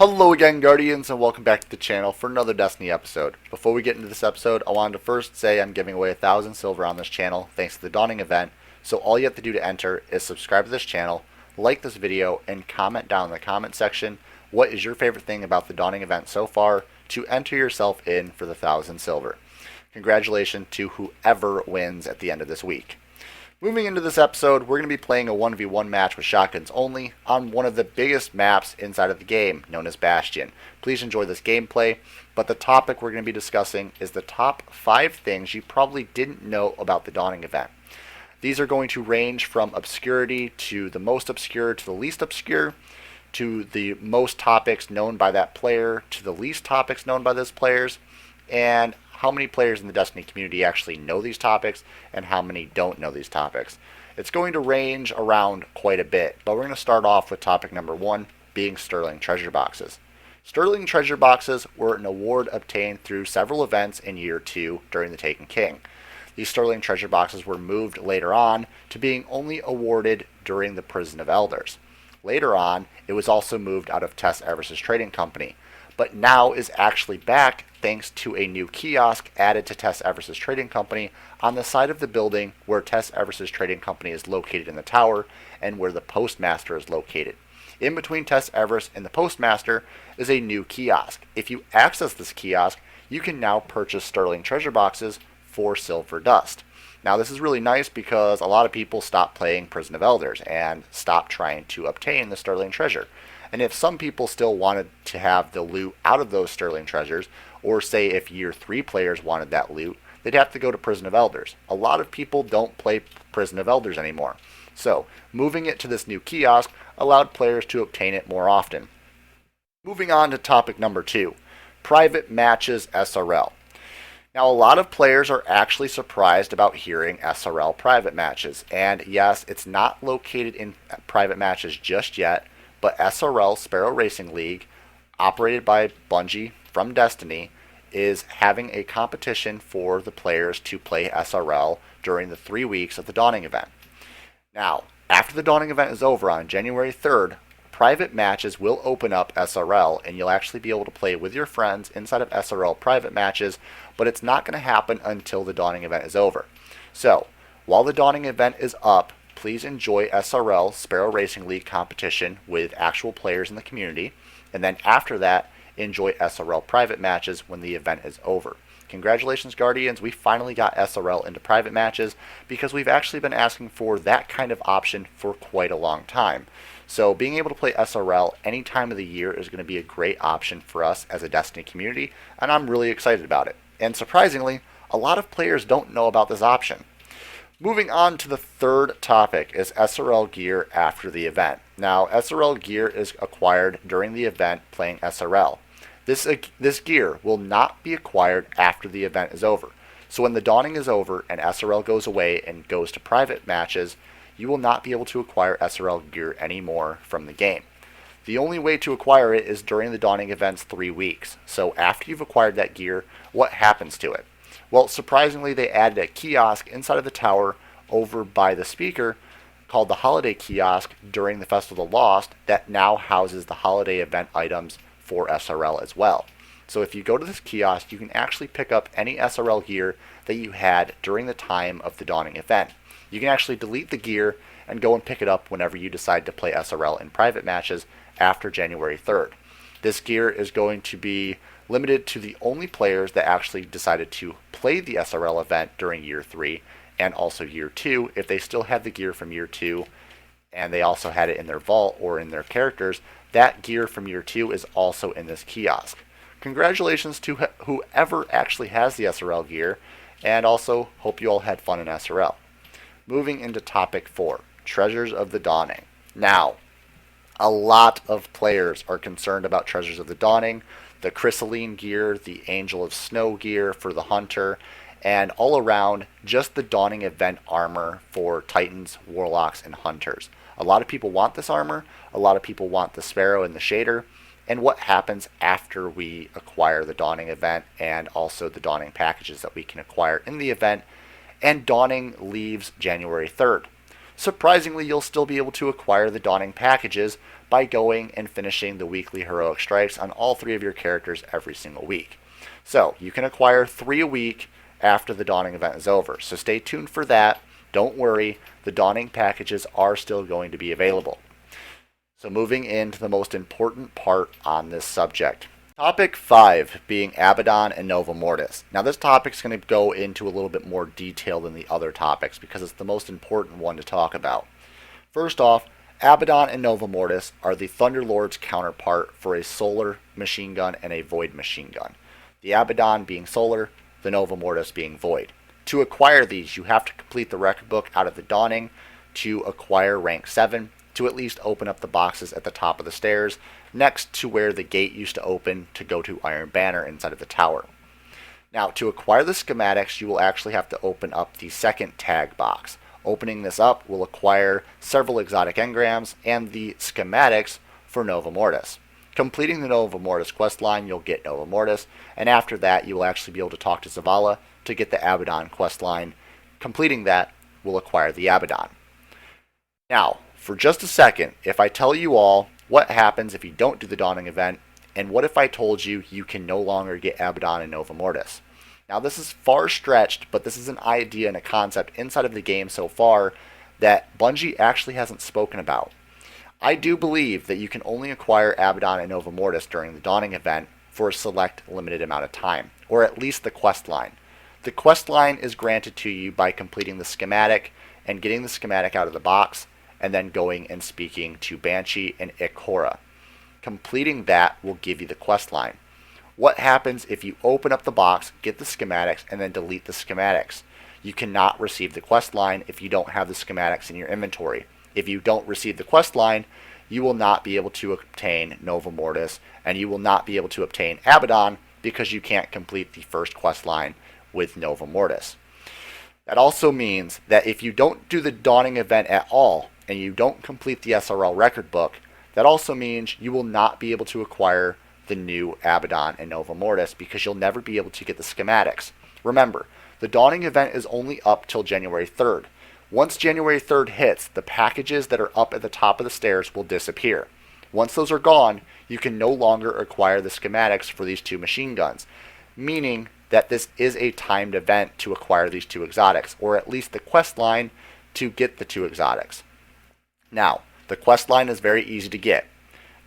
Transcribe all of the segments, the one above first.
Hello again, Guardians, and welcome back to the channel for another Destiny episode. Before we get into this episode, I wanted to first say I'm giving away 1,000 silver on this channel thanks to the Dawning event, so all you have to do to enter is subscribe to this channel, like this video, and comment down in the comment section what is your favorite thing about the Dawning event so far to enter yourself in for the 1,000 silver. Congratulations to whoever wins at the end of this week. Moving into this episode, we're going to be playing a 1v1 match with shotguns only on one of the biggest maps inside of the game, known as Bastion. Please enjoy this gameplay, but the topic we're going to be discussing is the top 5 things you probably didn't know about the Dawning event. These are going to range from obscurity to the most obscure to the least obscure, to the most topics known by that player to the least topics known by those players, and how many players in the Destiny community actually know these topics and how many don't know these topics. It's going to range around quite a bit, but we're going to start off with topic number 1, being Sterling Treasure Boxes. Sterling Treasure Boxes were an award obtained through several events in Year 2 during the Taken King. These Sterling Treasure Boxes were moved later on to being only awarded during the Prison of Elders. Later on, it was also moved out of Tess Evers's trading company, but now is actually back thanks to a new kiosk added to Tess Evers's trading company on the side of the building where Tess Evers's trading company is located in the tower and where the postmaster is located. In between Tess Everis and the postmaster is a new kiosk. If you access this kiosk, you can now purchase Sterling Treasure Boxes for silver dust. Now this is really nice because a lot of people stopped playing Prison of Elders and stopped trying to obtain the Sterling Treasure. And if some people still wanted to have the loot out of those Sterling Treasures, or say if Year 3 players wanted that loot, they'd have to go to Prison of Elders. A lot of people don't play Prison of Elders anymore. So, moving it to this new kiosk allowed players to obtain it more often. Moving on to topic number 2, private matches SRL. Now, a lot of players are actually surprised about hearing SRL private matches. And yes, it's not located in private matches just yet, but SRL Sparrow Racing League, operated by Bungie from Destiny, is having a competition for the players to play SRL during the 3 weeks of the Dawning event. Now, after the Dawning event is over on January 3rd, private matches will open up SRL, and you'll actually be able to play with your friends inside of SRL private matches, but it's not going to happen until the Dawning event is over. So, while the Dawning event is up, please enjoy SRL Sparrow Racing League competition with actual players in the community, and then after that, enjoy SRL private matches when the event is over. Congratulations, Guardians, we finally got SRL into private matches because we've actually been asking for that kind of option for quite a long time. So being able to play SRL any time of the year is going to be a great option for us as a Destiny community, and I'm really excited about it. And surprisingly, a lot of players don't know about this option. Moving on to the third topic is SRL gear after the event. Now, SRL gear is acquired during the event playing SRL. This gear will not be acquired after the event is over. So when the Dawning is over and SRL goes away and goes to private matches, you will not be able to acquire SRL gear anymore from the game. The only way to acquire it is during the Dawning event's 3 weeks. So after you've acquired that gear, what happens to it? Well, surprisingly, they added a kiosk inside of the tower over by the speaker called the Holiday Kiosk during the Festival of the Lost that now houses the holiday event items for SRL as well. So if you go to this kiosk, you can actually pick up any SRL gear that you had during the time of the Dawning event. You can actually delete the gear and go and pick it up whenever you decide to play SRL in private matches after January 3rd. This gear is going to be limited to the only players that actually decided to play the SRL event during Year 3 and also Year 2. If they still had the gear from Year 2 and they also had it in their vault or in their characters, that gear from Year 2 is also in this kiosk. Congratulations to whoever actually has the SRL gear, and also hope you all had fun in SRL. Moving into topic 4, Treasures of the Dawning. Now, a lot of players are concerned about Treasures of the Dawning, the Chrysaline gear, the Angel of Snow gear for the Hunter, and all around just the Dawning event armor for Titans, Warlocks, and Hunters. A lot of people want this armor, a lot of people want the Sparrow and the Shader, and what happens after we acquire the Dawning event and also the Dawning packages that we can acquire in the event, and Dawning leaves January 3rd. surprisingly you'll still be able to acquire the Dawning packages by going and finishing the weekly heroic strikes on all 3 of your characters every single week. So you can acquire 3 a week after the Dawning event is over. So stay tuned for that. Don't worry, the Dawning packages are still going to be available. So moving into the most important part on this subject. Topic 5 being Abaddon and Nova Mortis. Now this topic is going to go into a little bit more detail than the other topics because it's the most important one to talk about. First off, Abaddon and Nova Mortis are the Thunderlord's counterpart for a solar machine gun and a void machine gun. The Abaddon being solar, the Nova Mortis being void. To acquire these, you have to complete the record book out of the Dawning to acquire rank 7, to at least open up the boxes at the top of the stairs, next to where the gate used to open to go to Iron Banner inside of the tower. Now, to acquire the schematics, you will actually have to open up the second tag box. Opening this up will acquire several exotic engrams and the schematics for Nova Mortis. Completing the Nova Mortis questline, you'll get Nova Mortis, and after that, you will actually be able to talk to Zavala to get the Abaddon questline. Completing that will acquire the Abaddon. Now, for just a second, if I tell you all what happens if you don't do the Dawning event, and what if I told you you can no longer get Abaddon and Nova Mortis? Now this is far stretched, but this is an idea and a concept inside of the game so far that Bungie actually hasn't spoken about. I do believe that you can only acquire Abaddon and Nova Mortis during the Dawning event for a select limited amount of time, or at least the quest line. The quest line is granted to you by completing the schematic and getting the schematic out of the box, and then going and speaking to Banshee and Ikora. Completing that will give you the quest line. What happens if you open up the box, get the schematics, and then delete the schematics? You cannot receive the quest line if you don't have the schematics in your inventory. If you don't receive the quest line, you will not be able to obtain Nova Mortis, and you will not be able to obtain Abaddon because you can't complete the first quest line with Nova Mortis. That also means that if you don't do the Dawning event at all, and you don't complete the SRL record book, that also means you will not be able to acquire the new Abaddon and Nova Mortis because you'll never be able to get the schematics. Remember, the Dawning event is only up till January 3rd. Once January 3rd hits, the packages that are up at the top of the stairs will disappear. Once those are gone, you can no longer acquire the schematics for these 2 machine guns, meaning that this is a timed event to acquire these 2 exotics, or at least the quest line to get the 2 exotics. Now, the quest line is very easy to get.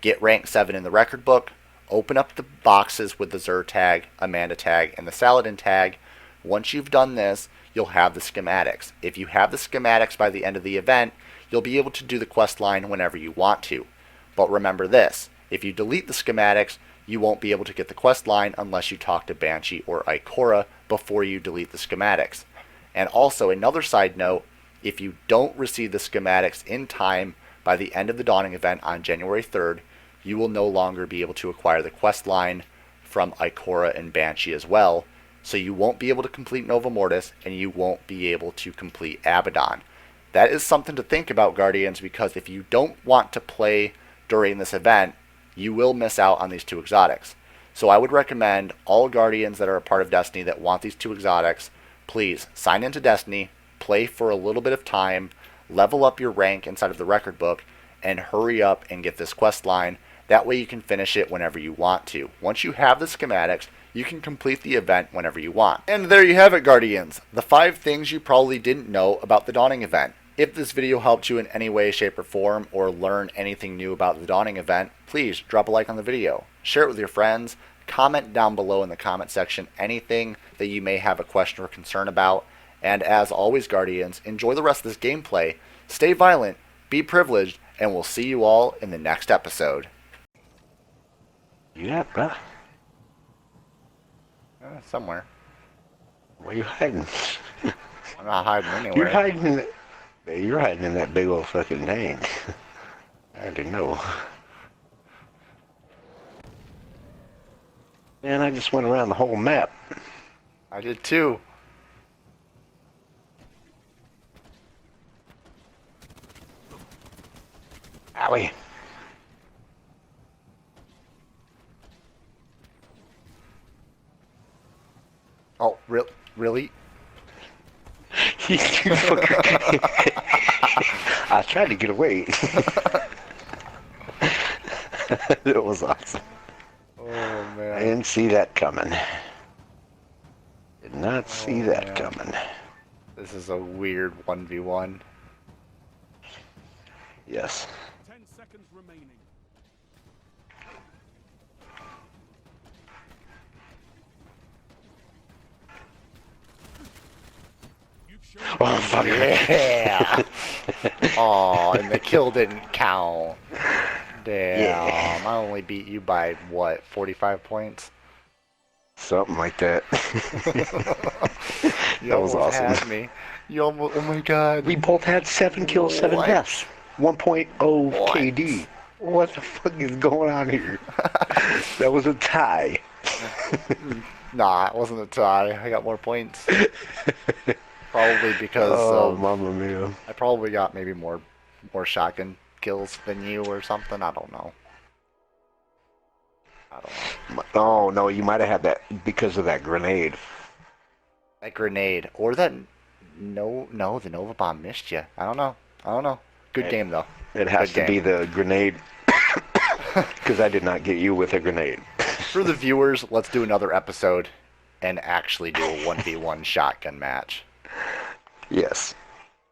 Get rank 7 in the record book, open up the boxes with the Xur tag, Amanda tag, and the Saladin tag. Once you've done this, you'll have the schematics. If you have the schematics by the end of the event, you'll be able to do the quest line whenever you want to. But remember this, if you delete the schematics, you won't be able to get the quest line unless you talk to Banshee or Ikora before you delete the schematics. And also, another side note, if you don't receive the schematics in time by the end of the Dawning event on January 3rd, you will no longer be able to acquire the quest line from Ikora and Banshee as well, so you won't be able to complete Nova Mortis, and you won't be able to complete Abaddon. That is something to think about, Guardians, because if you don't want to play during this event, you will miss out on these 2 exotics. So I would recommend all Guardians that are a part of Destiny that want these 2 exotics, please sign into Destiny, play for a little bit of time, level up your rank inside of the record book, and hurry up and get this quest line. That way you can finish it whenever you want to. Once you have the schematics, you can complete the event whenever you want. And there you have it, Guardians. The 5 things you probably didn't know about the Dawning event. If this video helped you in any way, shape, or form, or learn anything new about the Dawning event, please drop a like on the video. Share it with your friends. Comment down below in the comment section anything that you may have a question or concern about. And as always, Guardians, enjoy the rest of this gameplay, stay violent, be privileged, and we'll see you all in the next episode. You at, bruh? Somewhere. Where you hiding? I'm not hiding anywhere. You're hiding in that big old fucking tank. I already know. Man, I just went around the whole map. I did too. Owie. Oh, really? You fucker. I tried to get away. It was awesome. Oh I man. didn't see that coming. Did not see Oh that man. coming. This is a weird 1v1. Yes. 10 seconds remaining. You've shown Oh, fuck. Yeah. Oh, and the kill didn't count. Yeah. Damn. I only beat you by what, 45 points? Something like that. You That was almost awesome. had me. You almost. Oh my god. We both had 7 kills, 7 What? deaths. 1.0 What? KD. What the fuck is going on here? That was a tie. Nah, it wasn't a tie. I got more points. Probably because Oh, of mamma mia. I probably got maybe more shotgun kills than you or something. I don't know. I don't know. Oh, no, you might have had that because of that grenade. That grenade or that no, the Nova bomb missed you. I don't know. I don't know. Good It, game though. it has Good to be game. the grenade because I did not get you with a grenade. For the viewers, let's do another episode and actually do a 1v1 shotgun match. Yes.